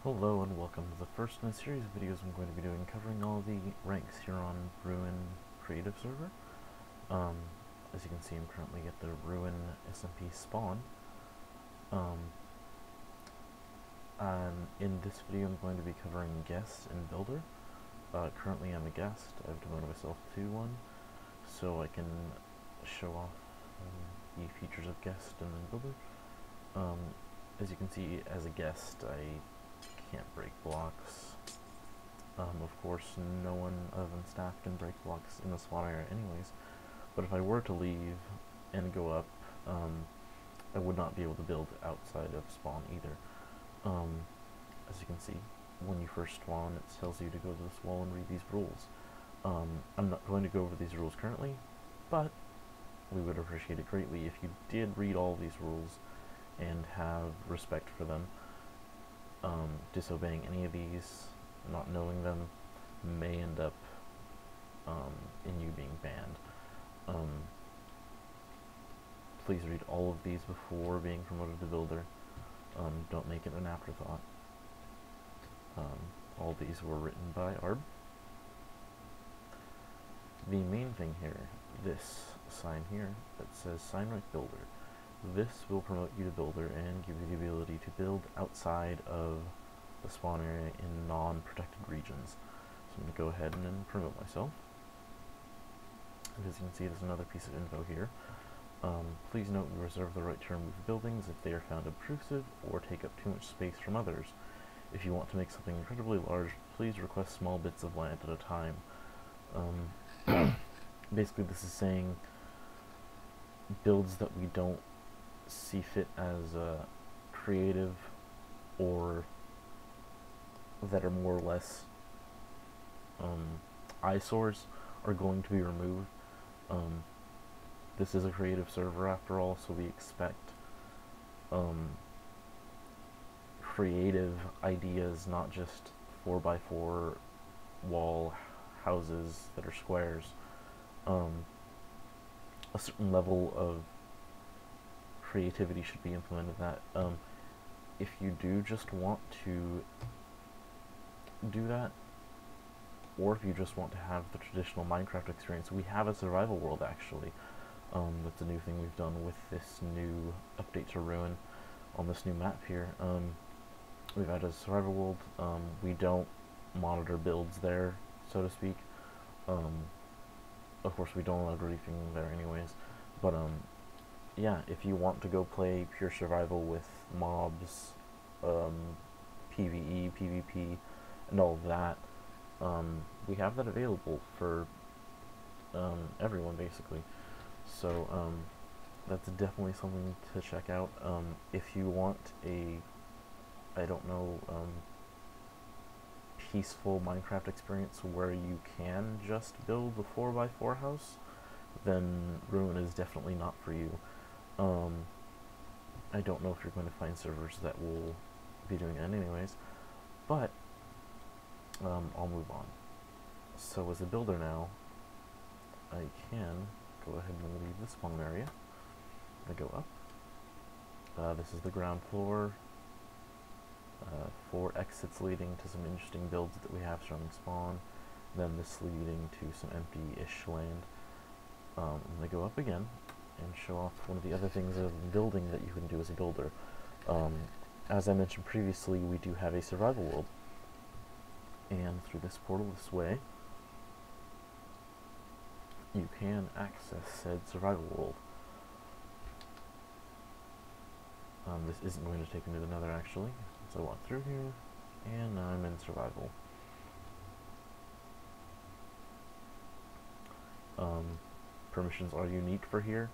Hello and welcome to the first in a series of videos I'm going to be doing covering all the ranks here on Ruin Creative Server. As you can see, I'm currently at the Ruin SMP spawn. And in this video I'm going to be covering Guest and Builder. Currently I'm a guest. I've devoted myself to one, so I can show off the features of Guest and Builder. As you can see, as a guest, I can't break blocks. Of course, no one other than staff can break blocks in the spawn area anyways, but if I were to leave and go up, I would not be able to build outside of spawn either. As you can see, when you first spawn, it tells you to go to this wall and read these rules. I'm not going to go over these rules currently, but we would appreciate it greatly if you did read all these rules and have respect for them. Disobeying any of these, not knowing them, may end up in you being banned. Please read all of these before being promoted to builder. Don't make it an afterthought. All these were written by Arb. The main thing here, this sign here that says Sign Right Builder. This will promote you to builder and give you the ability to build outside of the spawn area in non-protected regions. So I'm going to go ahead and then promote myself. As you can see, there's another piece of info here. Please note we reserve the right to remove buildings if they are found obtrusive or take up too much space from others. If you want to make something incredibly large, please request small bits of land at a time. Basically this is saying builds that we don't see fit as creative or that are more or less eyesores are going to be removed. This is a creative server after all, so we expect creative ideas, not just 4x4 wall houses that are squares. A certain level of creativity should be implemented that if you do just want to do that, or if you just want to have the traditional Minecraft experience, we have a survival world actually. That's a new thing we've done with this new update to Ruin on this new map here. We've added a survival world. We don't monitor builds there, so to speak. Of course we don't allow griefing there anyways, but yeah, if you want to go play pure survival with mobs, PvE, PvP, and all of that, we have that available for everyone basically. So that's definitely something to check out. If you want a, I don't know, peaceful Minecraft experience where you can just build a 4x4 house, then Ruin is definitely not for you. I don't know if you're going to find servers that will be doing that anyways, but I'll move on. So as a builder now, I can go ahead and leave the spawn area. I go up. This is the ground floor. 4 exits leading to some interesting builds that we have surrounding spawn. Then this leading to some empty-ish land. I'm going to go up again and show off one of the other things of building that you can do as a builder. As I mentioned previously, we do have a survival world. And through this portal this way, you can access said survival world. This isn't going to take me to the nether actually, so I walk through here, and now I'm in survival. Permissions are unique for here.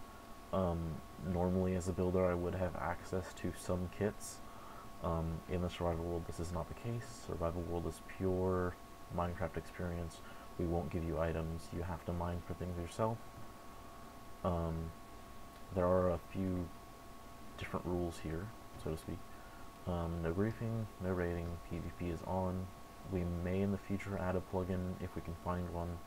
Normally as a builder I would have access to some kits. In the survival world this is not the case. Survival world is pure Minecraft experience. We won't give you items. You have to mine for things yourself. There are a few different rules here, so to speak. No griefing, no raiding, PvP is on. We may in the future add a plugin if we can find one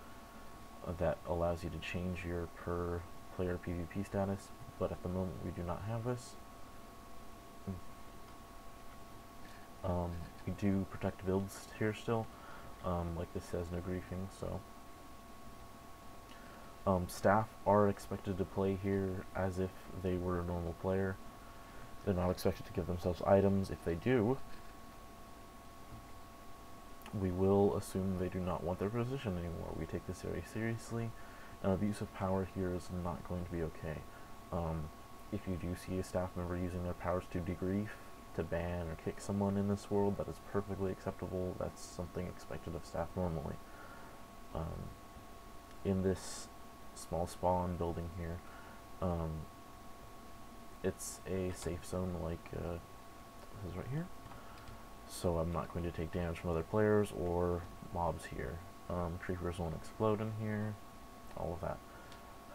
that allows you to change your per player PvP status, but at the moment we do not have this. we do protect builds here still. Like this says, no griefing, so. Staff are expected to play here as if they were a normal player. They're not expected to give themselves items. If they do, we will assume they do not want their position anymore. We take this very seriously, and abuse of power here is not going to be okay. If you do see a staff member using their powers to degrief, to ban or kick someone in this world, that is perfectly acceptable. That's something expected of staff normally. In this small spawn building here, it's a safe zone like this is right here, so I'm not going to take damage from other players or mobs here. Creepers won't explode in here, all of that.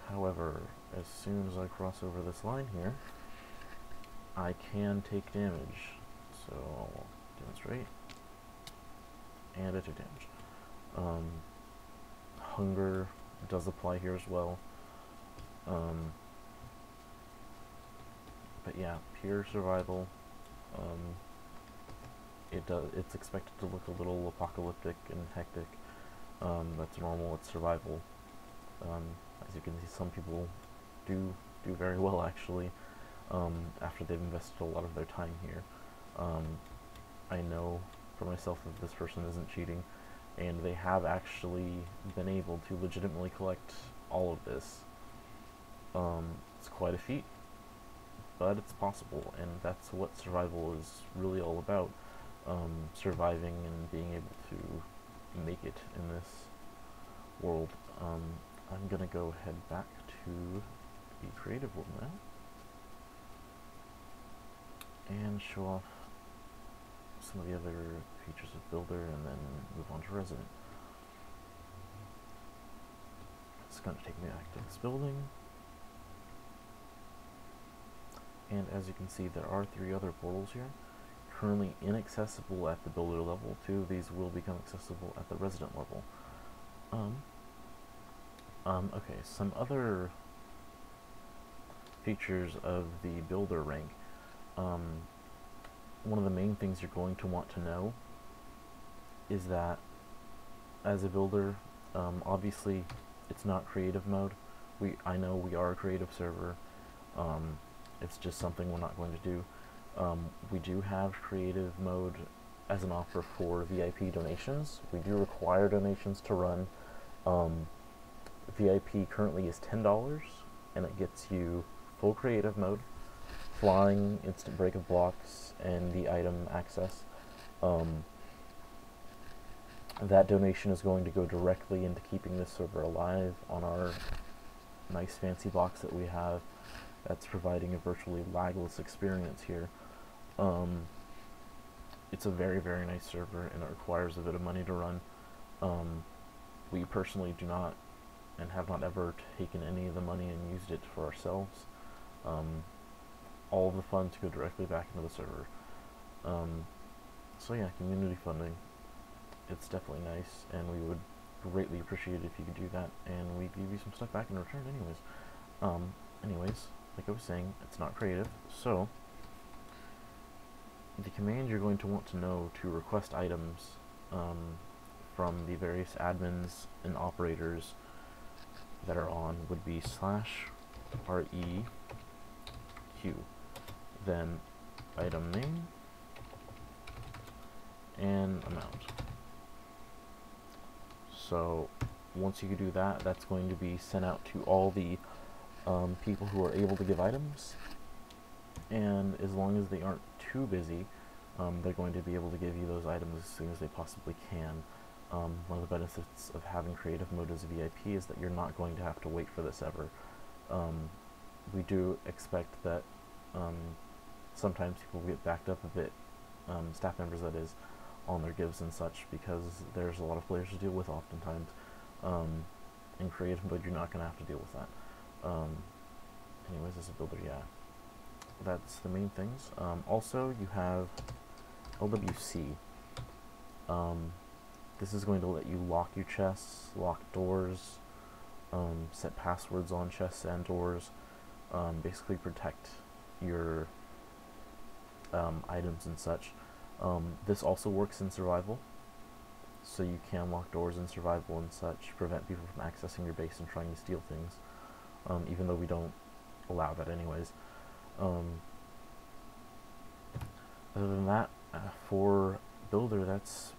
However, as soon as I cross over this line here, I can take damage, so I'll demonstrate, and I took damage. Hunger does apply here as well. But yeah, pure survival. It's expected to look a little apocalyptic and hectic. That's normal. It's survival. As you can see, some people do very well actually after they've invested a lot of their time here. I know for myself that this person isn't cheating, and they have actually been able to legitimately collect all of this. It's quite a feat, but it's possible, and that's what survival is really all about. Surviving and being able to make it in this world. I'm gonna go head back to the creative world now and show off some of the other features of Builder, and then move on to Resident. It's going to take me back to this building, and as you can see, there are 3 other portals here, currently inaccessible at the Builder level. 2 of these will become accessible at the Resident level. Okay, some other features of the Builder rank. One of the main things you're going to want to know is that as a builder, obviously it's not creative mode. I know we are a creative server. It's just something we're not going to do. We do have creative mode as an offer for VIP donations. We do require donations to run. VIP currently is $10, and it gets you full creative mode, flying, instant break of blocks, and the item access. That donation is going to go directly into keeping this server alive on our nice fancy box that we have that's providing a virtually lagless experience here. It's a very, very nice server, and it requires a bit of money to run. We personally do not and have not ever taken any of the money and used it for ourselves. All of the funds go directly back into the server. So yeah, community funding. It's definitely nice, and we would greatly appreciate it if you could do that, and we'd give you some stuff back in return anyways. Anyways, like I was saying, it's not creative, so the command you're going to want to know to request items from the various admins and operators that are on would be /REQ, then item name and amount. So once you do that, that's going to be sent out to all the people who are able to give items, and as long as they aren't too busy, they're going to be able to give you those items as soon as they possibly can. One of the benefits of having creative mode as a VIP is that you're not going to have to wait for this ever. We do expect that sometimes people get backed up a bit, staff members that is, on their gives and such, because there's a lot of players to deal with oftentimes. In creative mode, you're not going to have to deal with that. Anyways, as a builder, yeah, that's the main things. Also, you have LWC. This is going to let you lock your chests, lock doors, set passwords on chests and doors, basically protect your items and such. This also works in survival, so you can lock doors in survival and such, prevent people from accessing your base and trying to steal things, even though we don't allow that anyways. Other than that, for Builder, that's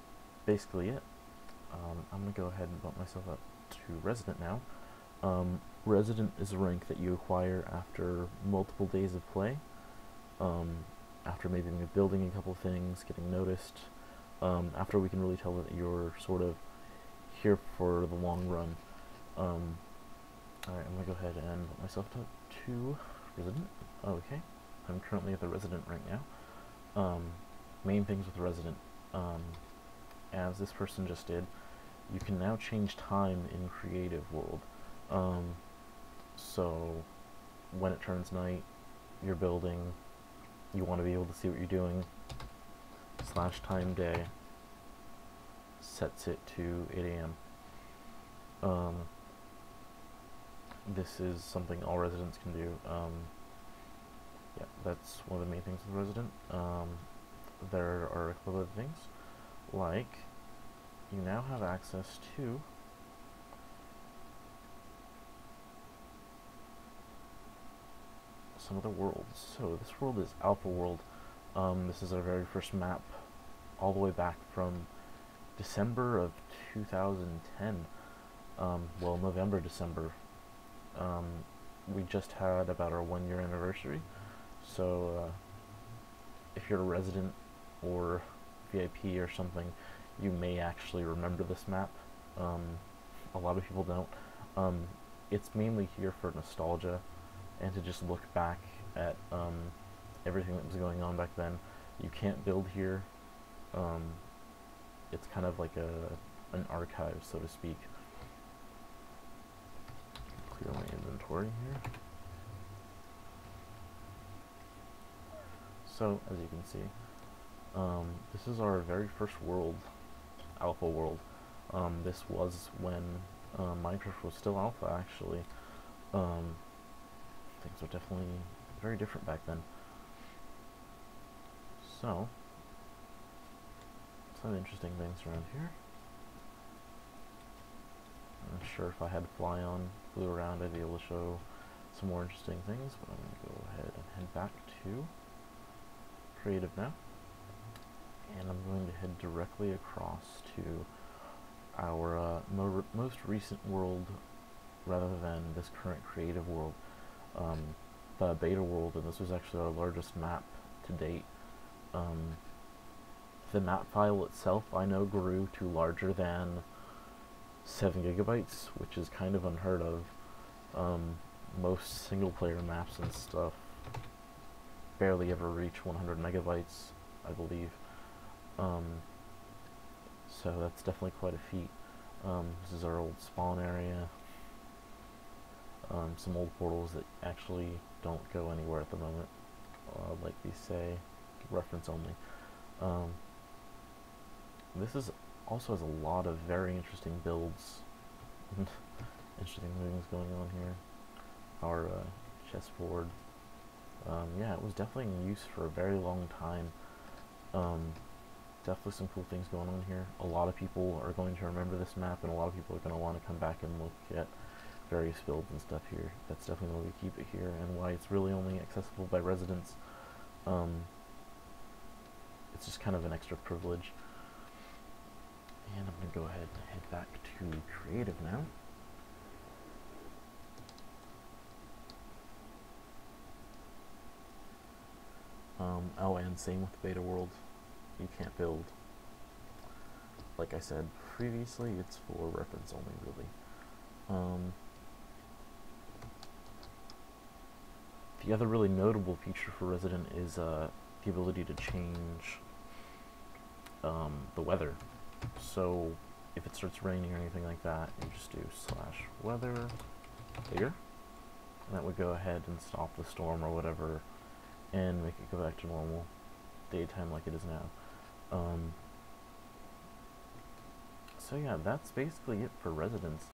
basically it. I'm going to go ahead and bump myself up to Resident now. Resident is a rank that you acquire after multiple days of play, after maybe building a couple things, getting noticed, after we can really tell that you're sort of here for the long run. Alright, I'm going to go ahead and bump myself up to Resident. Okay, I'm currently at the Resident right now. Main things with Resident, as this person just did, you can now change time in Creative World. So when it turns night, you're building, you want to be able to see what you're doing, /time day sets it to 8 a.m. This is something all residents can do. Yeah, that's one of the main things with Resident. There are a couple other things, like you now have access to some of the worlds. So this world is Alpha World. This is our very first map, all the way back from December of 2010. Well, November, December. We just had about our 1-year anniversary. So if you're a resident or VIP or something, you may actually remember this map. A lot of people don't. It's mainly here for nostalgia and to just look back at everything that was going on back then. You can't build here. It's kind of like an archive, so to speak. Clear my inventory here. So, as you can see, this is our very first world, Alpha World. This was when Minecraft was still Alpha, actually. Things were definitely very different back then. So, some interesting things around here. I'm not sure if I had Fly on, flew around, I'd be able to show some more interesting things, but I'm going to go ahead and head back to Creative now. And I'm going to head directly across to our most recent world, rather than this current Creative World, the Beta World, and this was actually our largest map to date. The map file itself, I know, grew to larger than 7 gigabytes, which is kind of unheard of. Most single-player maps and stuff barely ever reach 100 megabytes, I believe. So that's definitely quite a feat. This is our old spawn area. Some old portals that actually don't go anywhere at the moment. Like we say, reference only. This is also has a lot of very interesting builds. Interesting things going on here. Our chessboard. Yeah, it was definitely in use for a very long time. Definitely some cool things going on here. A lot of people are going to remember this map, and a lot of people are going to want to come back and look at various builds and stuff here. That's definitely why we keep it here, and why it's really only accessible by residents. It's just kind of an extra privilege. And I'm going to go ahead and head back to Creative now. Oh, and same with Beta World. You can't build. Like I said previously, it's for reference only, really. The other really notable feature for Resident is the ability to change the weather. So if it starts raining or anything like that, you just do /weather here, and that would go ahead and stop the storm or whatever and make it go back to normal daytime like it is now. So yeah, that's basically it for Residents.